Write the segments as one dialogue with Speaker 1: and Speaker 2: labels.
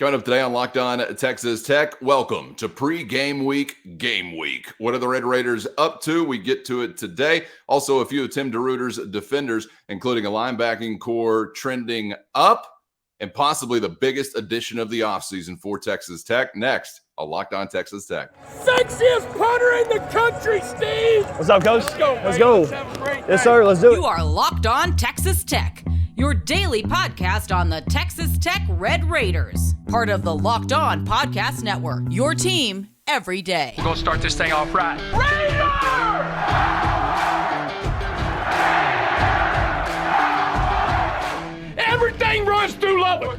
Speaker 1: Coming up today on Locked On Texas Tech, welcome to pre-game week, game week. What are the Red Raiders up to? We get to it today. Also, a few of Tim DeRuyter's defenders, including a linebacking core trending up, and possibly the biggest addition of the offseason for Texas Tech. Next, a Locked On Texas Tech.
Speaker 2: Sexiest punter in the country, Steve!
Speaker 3: What's up, Coach? Let's go. Yes, sir. Let's do it.
Speaker 4: You are Locked On Texas Tech, your daily podcast on the Texas Tech Red Raiders. Part of the Locked On Podcast Network, your team every day.
Speaker 5: We're going to start this thing off right.
Speaker 2: Everything runs through Lubbock.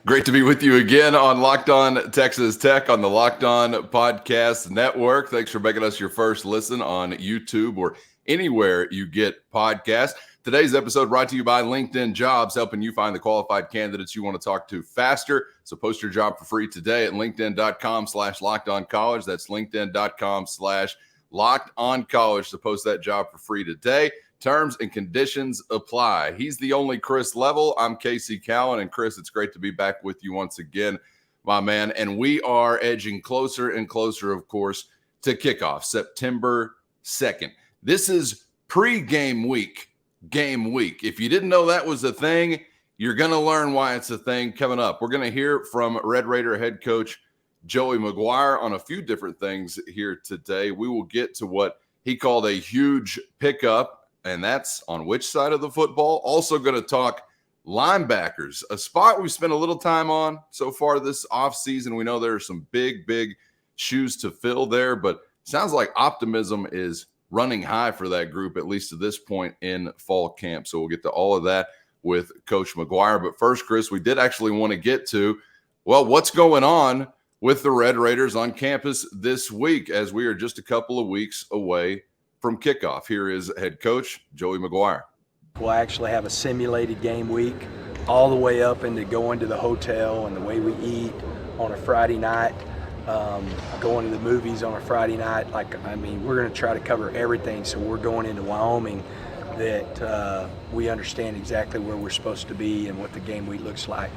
Speaker 1: Great to be with you again on Locked On Texas Tech on the Locked On Podcast Network. Thanks for making us your first listen on YouTube or anywhere you get podcasts. Today's episode brought to you by LinkedIn Jobs, helping you find the qualified candidates you want to talk to faster. So post your job for free today at linkedin.com/lockedoncollege. That's linkedin.com/lockedoncollege to post that job for free today. Terms and conditions apply. He's the only Chris Level. I'm Casey Cowan. And Chris, it's great to be back with you once again, my man. And we are edging closer and closer, of course, to kickoff, September 2nd. This is pre-game week. Game week. If you didn't know that was a thing, you're going to learn why it's a thing coming up. We're going to hear from Red Raider head coach Joey McGuire on a few different things here today. We will get to what he called a huge pickup, and that's on which side of the football. Also going to talk linebackers, a spot we spent a little time on so far this offseason. We know there are some big shoes to fill there, but sounds like optimism is running high for that group, at least to this point in fall camp. So we'll get to all of that with Coach McGuire. But first, Chris, we did actually want to get to, well, what's going on with the Red Raiders on campus this week, as we are just a couple of weeks away from kickoff. Here is head coach Joey McGuire.
Speaker 3: We'll actually have a simulated game week all the way up into going to the hotel and the way we eat on a Friday night. Going to the movies on a Friday night. We're going to try to cover everything. So we're going into Wyoming that we understand exactly where we're supposed to be and what the game week looks like.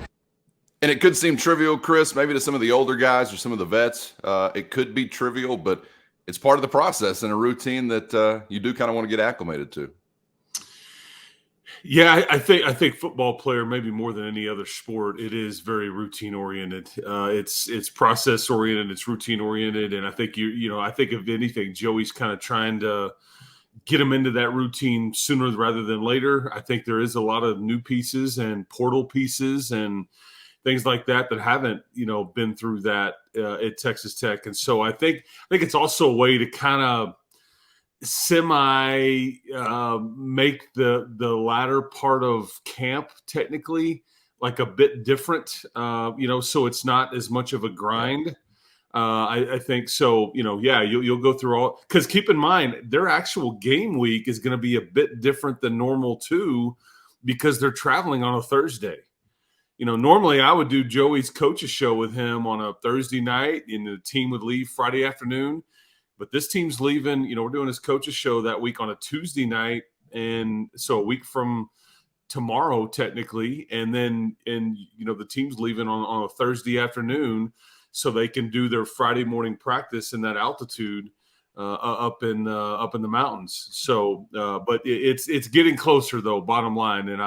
Speaker 1: And it could seem trivial, Chris, maybe to some of the older guys or some of the vets. It could be trivial, but it's part of the process and a routine that you do kind of want to get acclimated to.
Speaker 6: Yeah, I think football player, maybe more than any other sport, it is very routine oriented. It's process oriented, it's routine oriented, and I think I think if anything, Joey's kind of trying to get him into that routine sooner rather than later. I think there is a lot of new pieces and portal pieces and things like that haven't been through that at Texas Tech, and so I think it's also a way to kind of make the latter part of camp technically like a bit different, so it's not as much of a grind. I think so. You'll go through all, because keep in mind their actual game week is going to be a bit different than normal too, because they're traveling on a Thursday. Normally I would do Joey's coach's show with him on a Thursday night, and the team would leave Friday afternoon. But this team's leaving, we're doing his coach's show that week on a Tuesday night. And so a week from tomorrow, technically. And then, the team's leaving on a Thursday afternoon so they can do their Friday morning practice in that altitude up in the mountains. So, but it's getting closer though, bottom line. And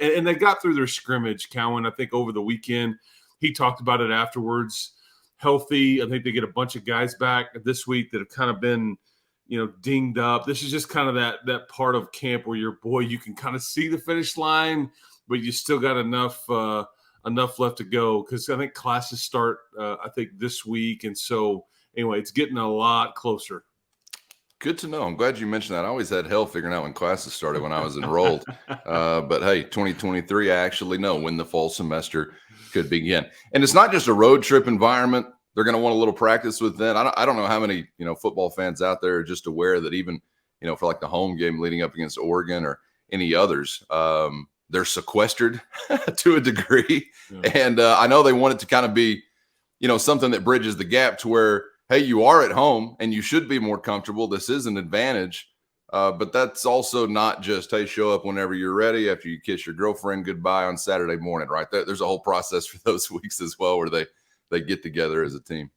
Speaker 6: and they got through their scrimmage, Cowan, I think over the weekend. He talked about it afterwards. Healthy. I think they get a bunch of guys back this week that have kind of been, dinged up. This is just kind of that part of camp where you can kind of see the finish line, but you still got enough left to go, because I think classes start this week, and so anyway, it's getting a lot closer.
Speaker 1: Good to know. I'm glad you mentioned that. I always had hell figuring out when classes started when I was enrolled. But hey, 2023, I actually know when the fall semester could begin. And it's not just a road trip environment. They're going to want a little practice with that. I don't know how many, football fans out there are just aware that even, for like the home game leading up against Oregon or any others, they're sequestered to a degree. Yeah. And I know they want it to kind of be, something that bridges the gap to where, hey, you are at home and you should be more comfortable. This is an advantage. But that's also not just, hey, show up whenever you're ready after you kiss your girlfriend goodbye on Saturday morning, right? There's a whole process for those weeks as well where they get together as a team.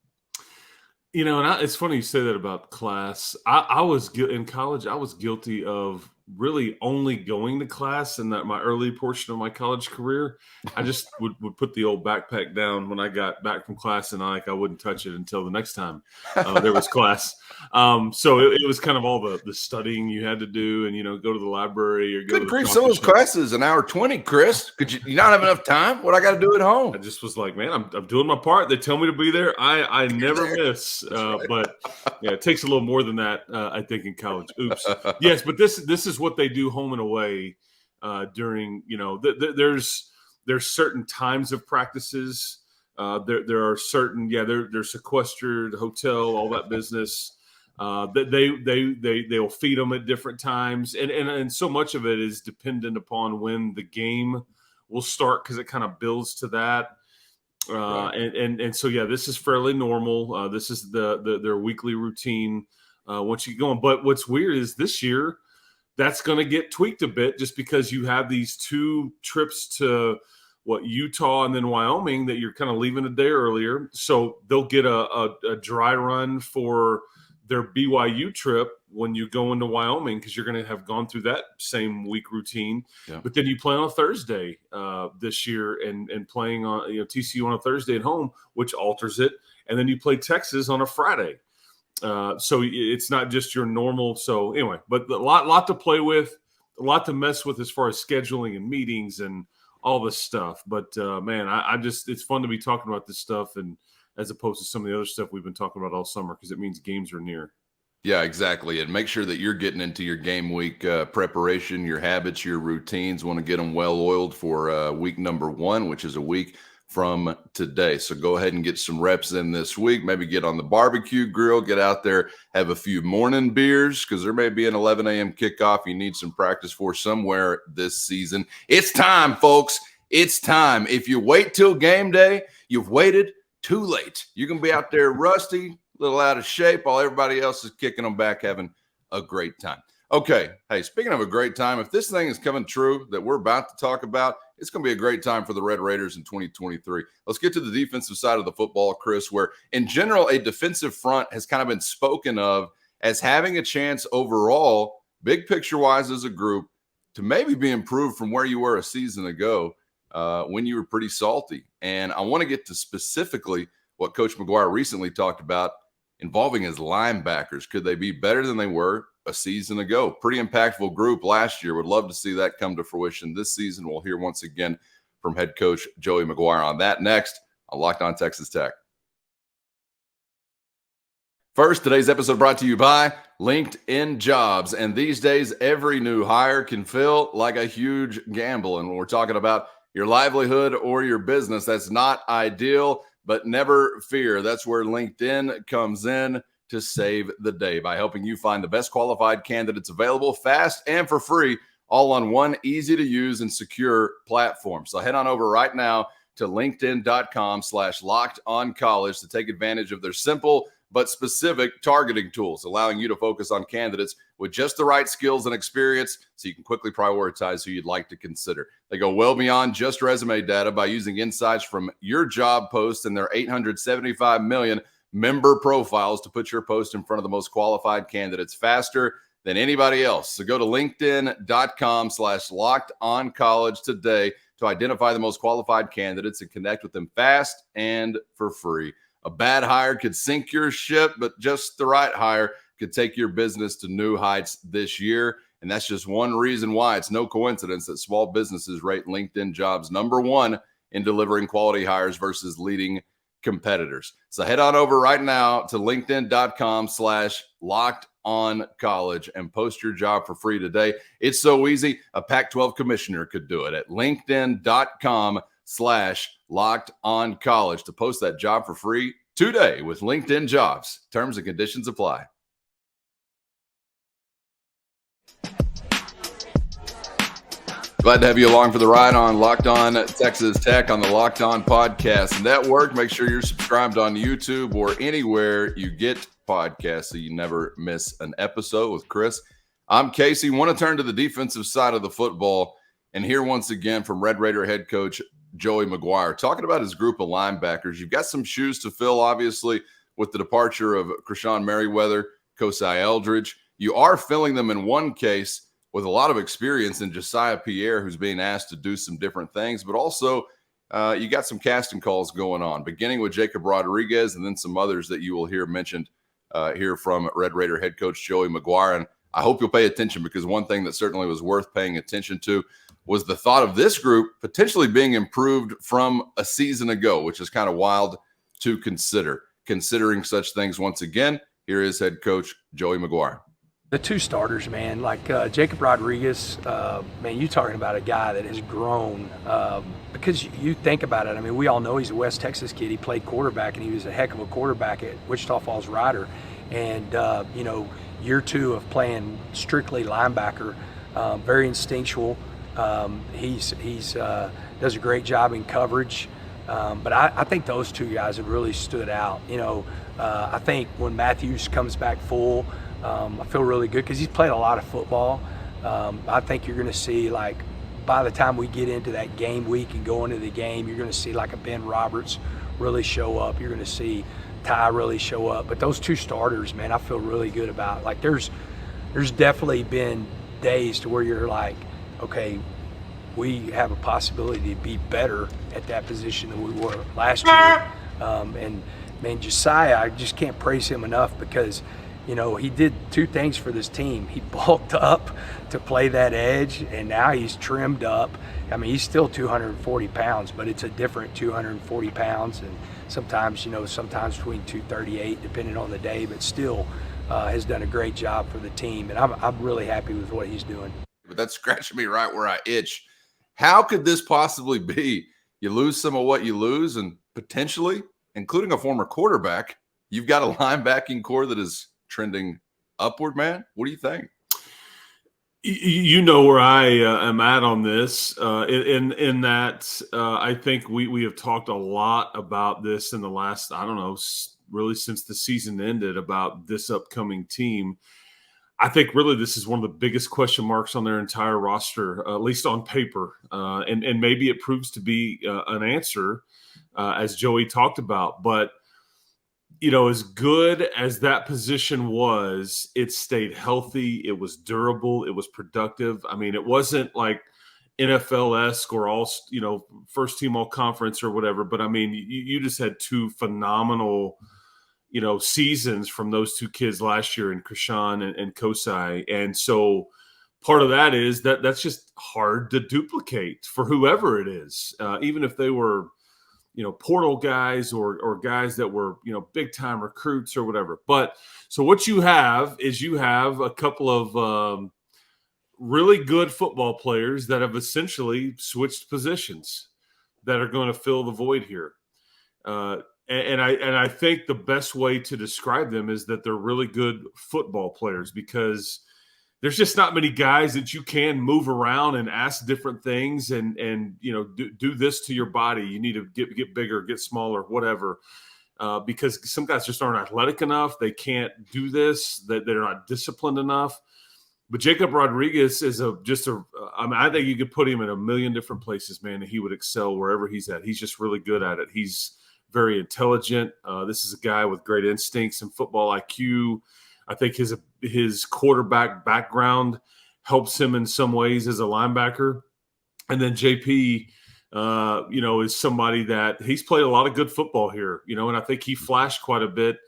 Speaker 6: You know, and it's funny you say that about class. I was in college. I was guilty of really only going to class in my early portion of my college career. I just would put the old backpack down when I got back from class, and I wouldn't touch it until the next time there was class. So it was kind of all the studying you had to do, and go to the library or go.
Speaker 1: Good grief, some of those classes an hour 20, Chris. Could you not have enough time? What I got to do at home?
Speaker 6: I just was like, man, I'm doing my part. They tell me to be there. I never miss. But yeah, it takes a little more than that, I think, in college. Oops. Yes, but this is what they do home and away during. There's certain times of practices. There are certain they're sequestered, hotel, all that business. They'll feed them at different times, and so much of it is dependent upon when the game will start because it kind of builds to that. And so this is fairly normal. This is their weekly routine once you get going. But what's weird is this year that's going to get tweaked a bit just because you have these 2 trips to Utah and then Wyoming that you're kind of leaving a day earlier. So they'll get a dry run for their BYU trip when you go into Wyoming because you're going to have gone through that same week routine. Yeah. But then you play on a Thursday this year and playing on TCU on a Thursday at home, which alters it. And then you play Texas on a Friday. So it's not just your normal. So anyway, but a lot to play with, a lot to mess with as far as scheduling and meetings and all this stuff. But man, I just, it's fun to be talking about this stuff and as opposed to some of the other stuff we've been talking about all summer because it means games are near.
Speaker 1: Yeah, exactly. And make sure that you're getting into your game week preparation, your habits, your routines. Want to get them well oiled for week number 1, which is a week from today. So go ahead and get some reps in this week. Maybe get on the barbecue grill, get out there, have a few morning beers because there may be an 11 a.m. kickoff you need some practice for somewhere this season. It's time, folks. It's time. If you wait till game day, you've waited too late. You can be out there rusty, a little out of shape while everybody else is kicking them back, having a great time. Okay. Hey, speaking of a great time, if this thing is coming true that we're about to talk about, it's going to be a great time for the Red Raiders in 2023. Let's get to the defensive side of the football, Chris, where in general, a defensive front has kind of been spoken of as having a chance overall, big picture wise as a group, to maybe be improved from where you were a season ago when you were pretty salty. And I want to get to specifically what Coach McGuire recently talked about involving his linebackers. Could they be better than they were a season ago? Pretty impactful group last year. Would love to see that come to fruition this season. We'll hear once again from head coach Joey McGuire on that next on Locked On Texas Tech. First, today's episode brought to you by LinkedIn Jobs. And these days, every new hire can feel like a huge gamble. And when we're talking about your livelihood or your business, that's not ideal, but never fear. That's where LinkedIn comes in to save the day by helping you find the best qualified candidates available fast and for free, all on one easy to use and secure platform. So head on over right now to linkedin.com/lockedoncollege to take advantage of their simple but specific targeting tools, allowing you to focus on candidates with just the right skills and experience so you can quickly prioritize who you'd like to consider. They go well beyond just resume data by using insights from your job post and their 875 million member profiles to put your post in front of the most qualified candidates faster than anybody else. So go to linkedin.com/lockedoncollege today to identify the most qualified candidates and connect with them fast and for free. A bad hire could sink your ship, but just the right hire could take your business to new heights this year. And that's just one reason why it's no coincidence that small businesses rate LinkedIn Jobs number 1 in delivering quality hires versus leading competitors. So head on over right now to linkedin.com/lockedoncollege and post your job for free today. It's so easy. A Pac-12 commissioner could do it at linkedin.com/lockedoncollege to post that job for free today with LinkedIn Jobs. Terms and conditions apply. Glad to have you along for the ride on Locked On Texas Tech on the Locked On Podcast Network. Make sure you're subscribed on YouTube or anywhere you get podcasts so you never miss an episode with Chris I'm Casey. Want to turn to the defensive side of the football and hear once again from Red Raider head coach Joey McGuire talking about his group of linebackers. You've got some shoes to fill, obviously, with the departure of Krishan Merriweather, Kosai Eldridge. You are filling them in one case with a lot of experience in Josiah Pierre, who's being asked to do some different things, but also you got some casting calls going on, beginning with Jacob Rodriguez and then some others that you will hear mentioned here from Red Raider head coach Joey McGuire. And I hope you'll pay attention, because one thing that certainly was worth paying attention to was the thought of this group potentially being improved from a season ago, which is kind of wild to consider. Considering such things once again, here is head coach Joey McGuire.
Speaker 3: The two starters, man, like Jacob Rodriguez, man, you're talking about a guy that has grown because you think about it. I mean, we all know he's a West Texas kid. He played quarterback, and he was a heck of a quarterback at Wichita Falls Rider. And, year two of playing strictly linebacker, very instinctual. He's does a great job in coverage. But I think those two guys have really stood out. I think when Matthews comes back full, I feel really good because he's played a lot of football. I think you're going to see, like, by the time we get into that game week and go into the game, you're going to see like a Ben Roberts really show up. You're going to see Ty really show up. But those two starters, man, I feel really good about. Like, there's definitely been days to where you're like, okay, we have a possibility to be better at that position than we were last year. And, man, Josiah, I just can't praise him enough because, he did two things for this team. He bulked up to play that edge, and now he's trimmed up. I mean, he's still 240 pounds, but it's a different 240 pounds, and sometimes between 238, depending on the day, but still has done a great job for the team, and I'm really happy with what he's doing.
Speaker 1: But that's scratching me right where I itch. How could this possibly be? You lose some of what you lose, and potentially, including a former quarterback, you've got a linebacking core that is trending upward, man. What do you think?
Speaker 6: You know where I am at on this, in that I think we have talked a lot about this in the last, I don't know, really since the season ended, about this upcoming team. I think really this is one of the biggest question marks on their entire roster, at least on paper, and maybe it proves to be an answer, as Joey talked about. But as good as that position was, it stayed healthy. It was durable. It was productive. I mean, it wasn't like NFL-esque or all, first team all conference or whatever. But I mean, you just had two phenomenal, seasons from those two kids last year in Krishan and Kosai. And so part of that is that's just hard to duplicate for whoever it is, even if they were, portal guys or guys that were, big time recruits or whatever. But so what you have is a couple of really good football players that have essentially switched positions that are going to fill the void here. And I think the best way to describe them is that they're really good football players, because there's just not many guys that you can move around and ask different things and do this to your body. You need to get bigger, get smaller, whatever, because some guys just aren't athletic enough. They can't do this. That they're not disciplined enough. But Jacob Rodriguez is I think you could put him in a million different places, man, and he would excel wherever he's at. He's just really good at it. He's very intelligent. This is a guy with great instincts and football IQ. I think his quarterback background helps him in some ways as a linebacker. And then JP, is somebody that he's played a lot of good football here, and I think he flashed quite a bit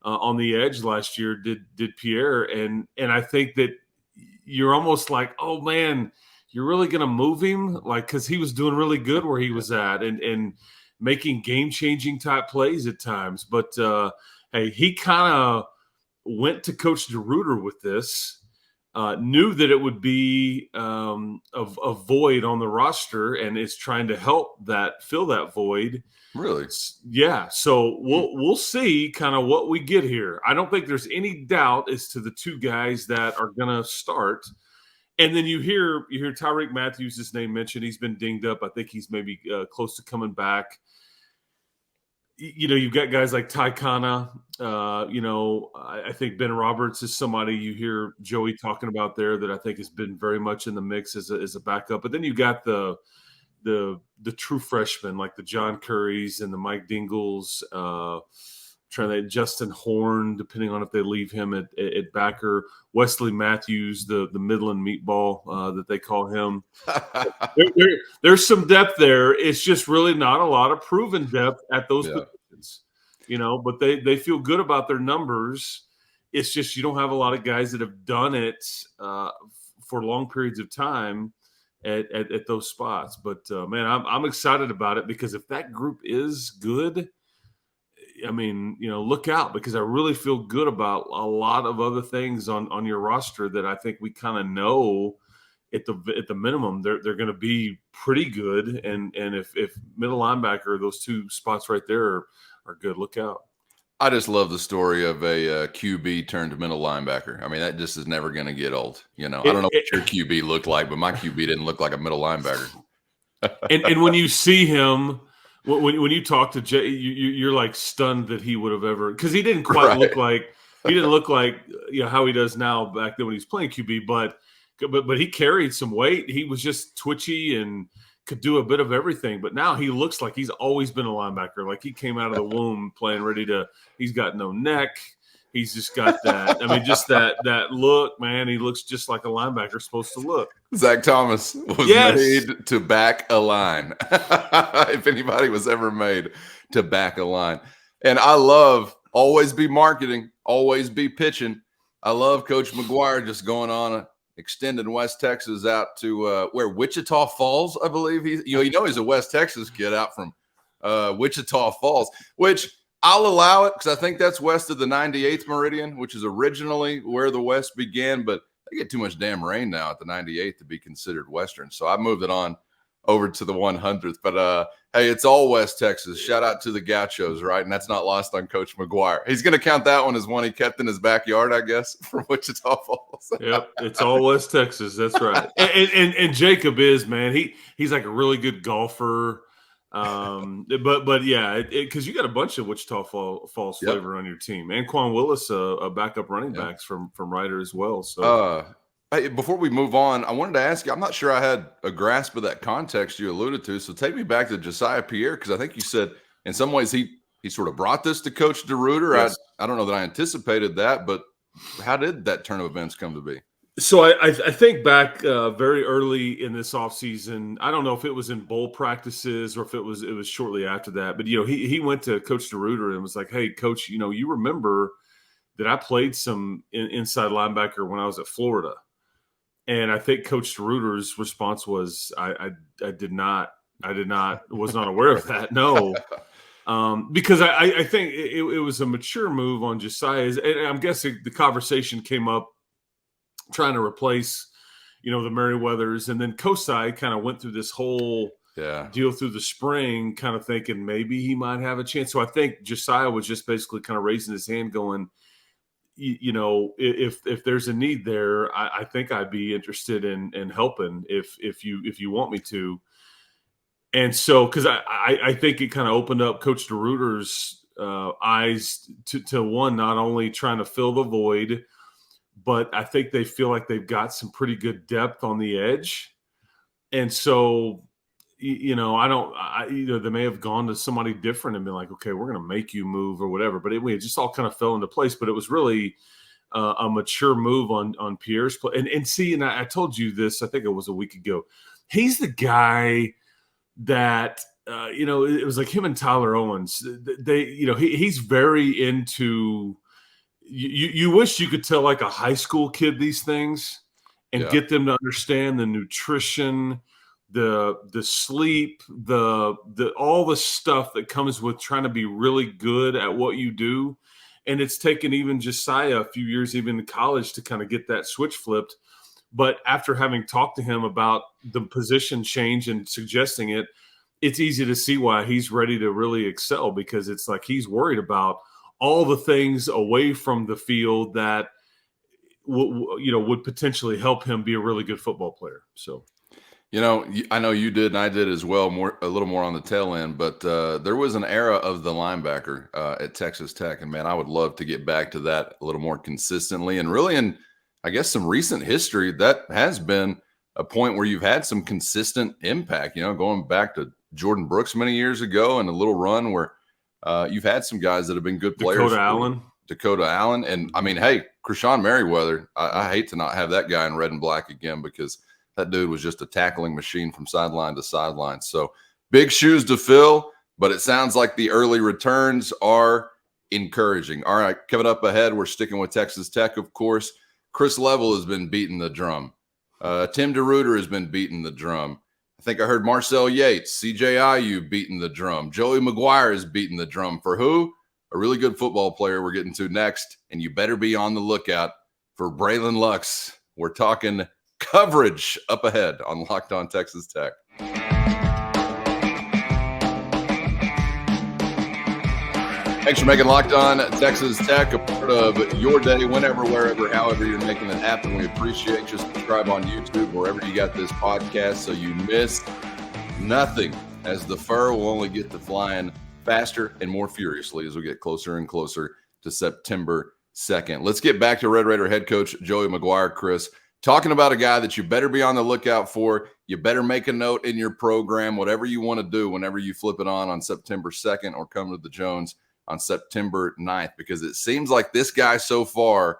Speaker 6: on the edge last year, did Pierre. And I think that you're almost like, oh man, you're really going to move him? Like, cause he was doing really good where he was at and making game-changing type plays at times. But hey, he kind of went to Coach DeRuiter with this, knew that it would be a void on the roster, and is trying to help fill that void.
Speaker 1: Really?
Speaker 6: Yeah. So we'll see kind of what we get here. I don't think there's any doubt as to the two guys that are going to start. And then you hear Tyreek Matthews' name mentioned. He's been dinged up. I think he's maybe close to coming back. You've got guys like Ty Kana. I think Ben Roberts is somebody you hear Joey talking about there that I think has been very much in the mix as a backup. But then you've got the true freshmen like the John Currys and the Mike Dingles, Justin Horn, depending on if they leave him at backer, Wesley Matthews, the Midland meatball that they call him. There's some depth there. It's just really not a lot of proven depth at those positions, but they feel good about their numbers. It's just you don't have a lot of guys that have done it for long periods of time at those spots. But, man, I'm excited about it because if that group is good, I mean, look out, because I really feel good about a lot of other things on your roster that I think we kind of know at the minimum they're going to be pretty good. And if middle linebacker, those two spots right there are good, look out.
Speaker 1: I just love the story of a QB turned middle linebacker. I mean, that just is never going to get old. I don't know what your QB looked like, but my QB didn't look like a middle linebacker.
Speaker 6: and when you see him, when you talk to Jay, you're like stunned that he would have ever, because he didn't quite look like how he does now back then when he's playing QB, but he carried some weight. He was just twitchy and could do a bit of everything. But now he looks like he's always been a linebacker. Like he came out of the womb playing he's got no neck. He's just got that. I mean, just that look, man. He looks just like a linebacker supposed to look.
Speaker 1: Zach Thomas was made to back a line. If anybody was ever made to back a line. And I love always be marketing, always be pitching. I love Coach McGuire just going on extending West Texas out to where Wichita Falls, I believe. He's a West Texas kid out from Wichita Falls, which I'll allow it because I think that's west of the 98th meridian, which is originally where the West began, but they get too much damn rain now at the 98th to be considered Western. So I moved it on over to the 100th. But, hey, it's all West Texas. Shout out to the Gauchos, right? And that's not lost on Coach McGuire. He's going to count that one as one he kept in his backyard, I guess, from Wichita Falls.
Speaker 6: Yep, it's all West Texas. That's right. And Jacob is, man, he's like a really good golfer. But yeah, because you got a bunch of Wichita Falls flavor on your team, and Quan Willis, a backup running backs from Ryder as well. So,
Speaker 1: hey, before we move on, I wanted to ask you. I'm not sure I had a grasp of that context you alluded to. So take me back to Josiah Pierre, because I think you said in some ways he sort of brought this to Coach DeRuyter. Yes. I don't know that I anticipated that, but how did that turn of events come to be?
Speaker 6: So I think back very early in this offseason, I don't know if it was in bowl practices or if it was shortly after that, but he went to Coach DeRuyter and was like, "Hey, Coach, you remember that I played some inside linebacker when I was at Florida?" And I think Coach DeRuyter's response was, "I did not, was not aware of that, no." Because I think it was a mature move on Josiah's, and I'm guessing the conversation came up trying to replace, the Merriweathers. And then Kosai kind of went through this whole deal through the spring, kind of thinking maybe he might have a chance. So I think Josiah was just basically kind of raising his hand going, if there's a need there, I think I'd be interested in helping if you want me to. And so, because I think it kind of opened up Coach DeRuyter's eyes to one, not only trying to fill the void, but I think they feel like they've got some pretty good depth on the edge. And so, they may have gone to somebody different and been like, okay, we're going to make you move or whatever. But it just all kind of fell into place. But it was really a mature move on Pierre's play. And I told you this, I think it was a week ago. He's the guy that, it was like him and Tyler Owens. He's very into – You wish you could tell like a high school kid these things and get them to understand the nutrition, the sleep, the all the stuff that comes with trying to be really good at what you do. And it's taken even Josiah a few years, even in college, to kind of get that switch flipped. But after having talked to him about the position change and suggesting it, it's easy to see why he's ready to really excel, because it's like he's worried about all the things away from the field that would potentially help him be a really good football player. So,
Speaker 1: I know you did, and I did as well, a little more on the tail end, but there was an era of the linebacker at Texas Tech, and man, I would love to get back to that a little more consistently. And really, in I guess some recent history, that has been a point where you've had some consistent impact. Going back to Jordan Brooks many years ago, and a little run where you've had some guys that have been good players. Dakota Allen, and I mean, hey, Krishan Merriweather. I hate to not have that guy in red and black again, because that dude was just a tackling machine from sideline to sideline. So big shoes to fill, but it sounds like the early returns are encouraging. All right, coming up ahead, we're sticking with Texas Tech, of course. Chris Level has been beating the drum. Tim DeRuyter has been beating the drum. I think I heard Marcel Yates, CJIU beating the drum. Joey McGuire is beating the drum. For who? A really good football player we're getting to next, and you better be on the lookout for Braylon Lux. We're talking coverage up ahead on Locked On Texas Tech. Thanks for making Locked On Texas Tech a part of your day, whenever, wherever, however you're making it happen. We appreciate you. Subscribe on YouTube, wherever you got this podcast, so you miss nothing, as the fur will only get to flying faster and more furiously as we get closer and closer to September 2nd. Let's get back to Red Raider head coach Joey McGuire, Chris. Talking about a guy that you better be on the lookout for. You better make a note in your program, whatever you want to do whenever you flip it on September 2nd or come to the Jones on September 9th, because it seems like this guy so far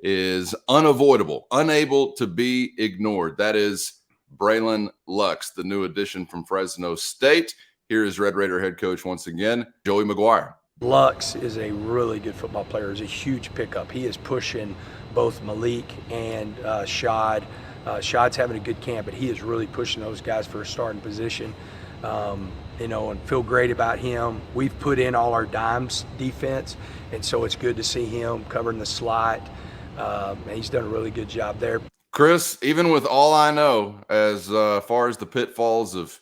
Speaker 1: is unavoidable, unable to be ignored. That is Braylon Lux, the new addition from Fresno State. Here is Red Raider head coach once again, Joey McGuire.
Speaker 3: Lux is a really good football player. He's a huge pickup. He is pushing both Malik and Shad. Shad's having a good camp, but he is really pushing those guys for a starting position. And feel great about him. We've put in all our dimes defense, and so it's good to see him covering the slot. He's done a really good job there.
Speaker 1: Chris, even with all I know as far as the pitfalls of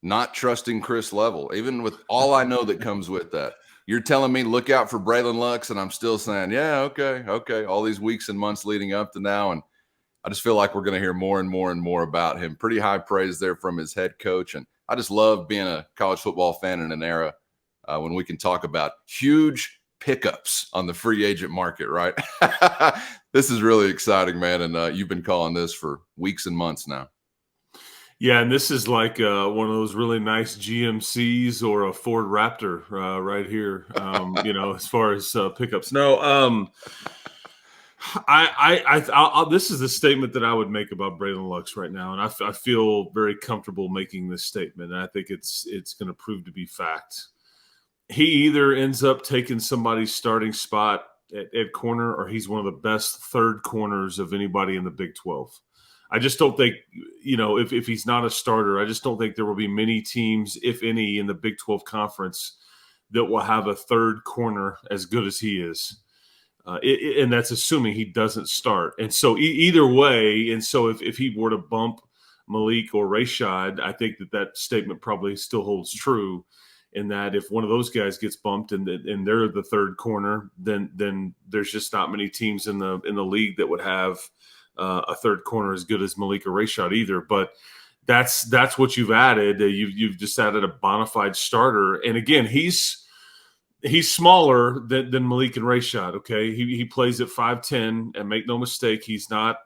Speaker 1: not trusting Chris Level, even with all I know that comes with that, you're telling me look out for Braylon Lux, and I'm still saying, yeah, okay, all these weeks and months leading up to now, and I just feel like we're going to hear more and more and more about him. Pretty high praise there from his head coach, and I just love being a college football fan in an era when we can talk about huge pickups on the free agent market, right? This is really exciting, man, and you've been calling this for weeks and months now.
Speaker 6: Yeah, and this is like one of those really nice GMCs or a Ford Raptor right here, as far as pickups. No, this is the statement that I would make about Braylon Lux right now, and I feel very comfortable making this statement. And I think it's going to prove to be fact. He either ends up taking somebody's starting spot at corner, or he's one of the best third corners of anybody in the Big 12. I just don't think, if he's not a starter, I just don't think there will be many teams, if any, in the Big 12 conference that will have a third corner as good as he is. And that's assuming he doesn't start. And so either way, and so if he were to bump Malik or Rashad, I think that statement probably still holds true, in that if one of those guys gets bumped and they're the third corner, then there's just not many teams in the league that would have a third corner as good as Malik or Rashad either. But that's what you've added. You've just added a bona fide starter. And again, he's smaller than Malik and Rashad. Okay, he plays at 5'10", and make no mistake, he's not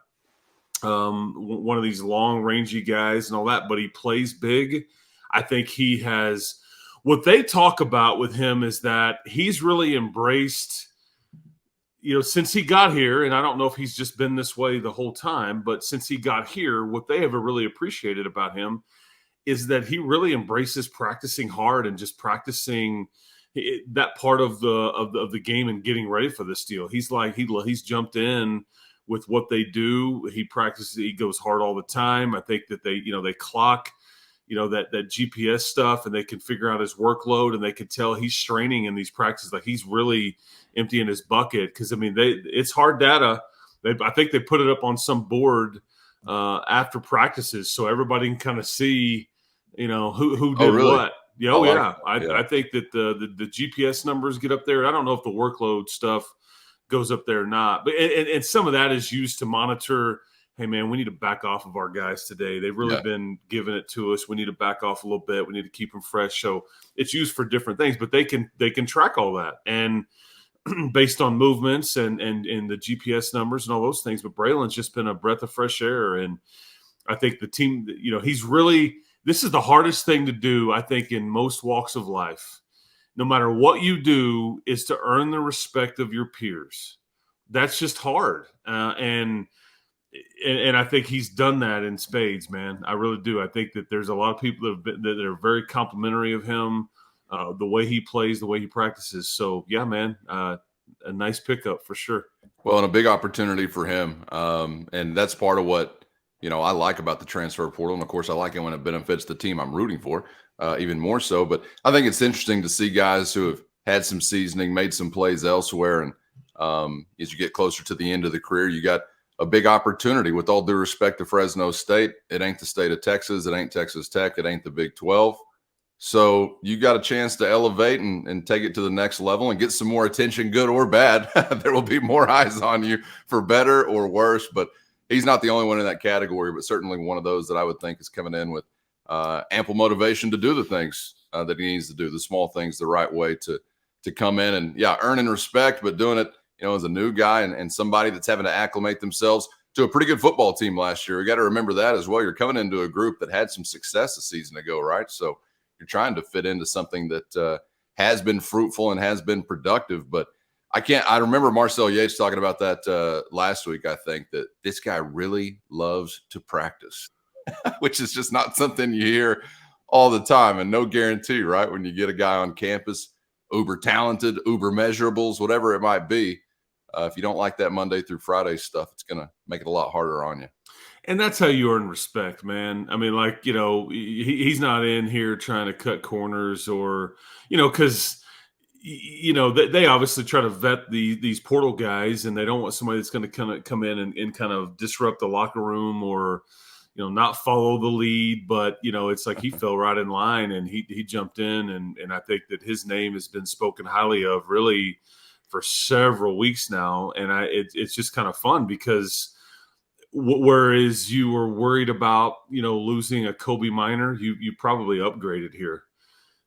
Speaker 6: one of these long rangy guys and all that, but he plays big. I think he has, what they talk about with him is that he's really embraced, since he got here, and I don't know if he's just been this way the whole time, but since he got here, what they have really appreciated about him is that he really embraces practicing hard and just practicing that part of the game and getting ready for this deal. He's like, he's jumped in with what they do. He practices, he goes hard all the time. I think that they clock, that GPS stuff, and they can figure out his workload, and they can tell he's straining in these practices. Like, he's really emptying his bucket. Cause it's hard data. I think they put it up on some board after practices, so everybody can kind of see, who did what. Yeah. I think that the GPS numbers get up there. I don't know if the workload stuff goes up there or not, but and some of that is used to monitor hey, man, we need to back off of our guys today. They've really been giving it to us. We need to back off a little bit. We need to keep them fresh. So it's used for different things, but they can track all that. And based on movements and the GPS numbers and all those things. But Braylon's just been a breath of fresh air. And I think the team, this is the hardest thing to do, I think, in most walks of life. No matter what you do, is to earn the respect of your peers. That's just hard. And I think he's done that in spades, man. I really do. I think that there's a lot of people that are very complimentary of him. The way he plays, the way he practices. So, yeah, man, a nice pickup for sure.
Speaker 1: Well, and a big opportunity for him. And that's part of what, I like about the transfer portal. And, of course, I like it when it benefits the team I'm rooting for, even more so. But I think it's interesting to see guys who have had some seasoning, made some plays elsewhere. And as you get closer to the end of the career, you got a big opportunity. With all due respect to Fresno State, it ain't the state of Texas. It ain't Texas Tech. It ain't the Big 12. So you got a chance to elevate and take it to the next level and get some more attention, good or bad. There will be more eyes on you for better or worse, but he's not the only one in that category, but certainly one of those that I would think is coming in with ample motivation to do the things that he needs to do, the small things the right way to come in and, earning respect, but doing it, as a new guy and somebody that's having to acclimate themselves to a pretty good football team last year. We got to remember that as well. You're coming into a group that had some success a season ago, right? So you're trying to fit into something that has been fruitful and has been productive. But I remember Marcel Yates talking about that last week, I think, that this guy really loves to practice, which is just not something you hear all the time, and no guarantee, right? When you get a guy on campus, uber talented, uber measurables, whatever it might be, if you don't like that Monday through Friday stuff, it's going to make it a lot harder on you.
Speaker 6: And that's how you earn respect, man. I mean, he's not in here trying to cut corners or, because, they obviously try to vet these portal guys, and they don't want somebody that's going to come in and kind of disrupt the locker room or, not follow the lead. But, it's like he fell right in line and he jumped in. And I think that his name has been spoken highly of really for several weeks now. And it's just kind of fun because whereas you were worried about, losing a Kobe Minor, you probably upgraded here.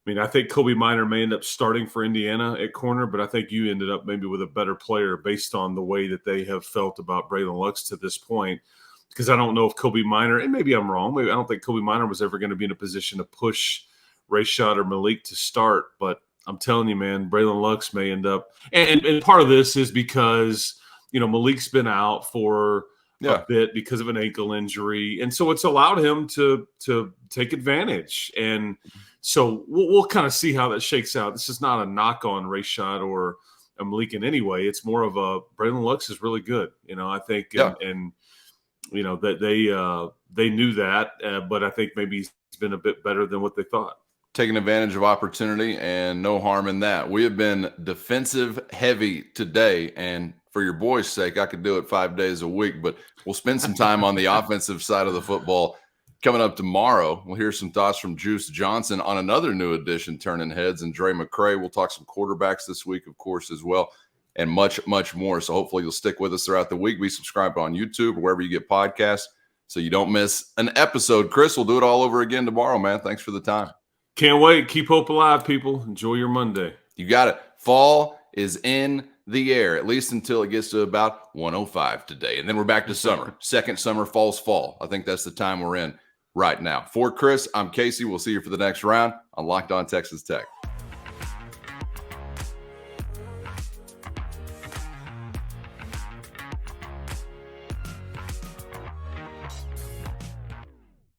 Speaker 6: I mean, I think Kobe Minor may end up starting for Indiana at corner, but I think you ended up maybe with a better player based on the way that they have felt about Braylon Lux to this point. Because I don't know if Kobe Minor, and maybe I'm wrong, maybe I don't think Kobe Minor was ever going to be in a position to push Rashad or Malik to start. But I'm telling you, man, Braylon Lux may end up. And part of this is because, Malik's been out for a bit because of an ankle injury. And so it's allowed him to take advantage. And so we'll kind of see how that shakes out. This is not a knock on Rashad or Malik in any way. It's more of a Braylon Lux is really good. I think, and that they knew that, but I think maybe he's been a bit better than what they thought.
Speaker 1: Taking advantage of opportunity, and no harm in that. We have been defensive heavy today, and for your boys' sake, I could do it 5 days a week, but we'll spend some time on the offensive side of the football coming up tomorrow. We'll hear some thoughts from Juice Johnson on another new addition turning heads, and Dre McCray. We'll talk some quarterbacks this week, of course, as well, and much, much more. So hopefully you'll stick with us throughout the week. Be subscribed on YouTube or wherever you get podcasts so you don't miss an episode. Chris, we'll do it all over again tomorrow, man. Thanks for the time.
Speaker 6: Can't wait. Keep hope alive, people. Enjoy your Monday.
Speaker 1: You got it. Fall is in the air, at least until it gets to about 105 today. And then we're back to summer. Second summer, fall's fall. I think that's the time we're in right now. For Chris, I'm Casey. We'll see you for the next round on Locked On Texas Tech.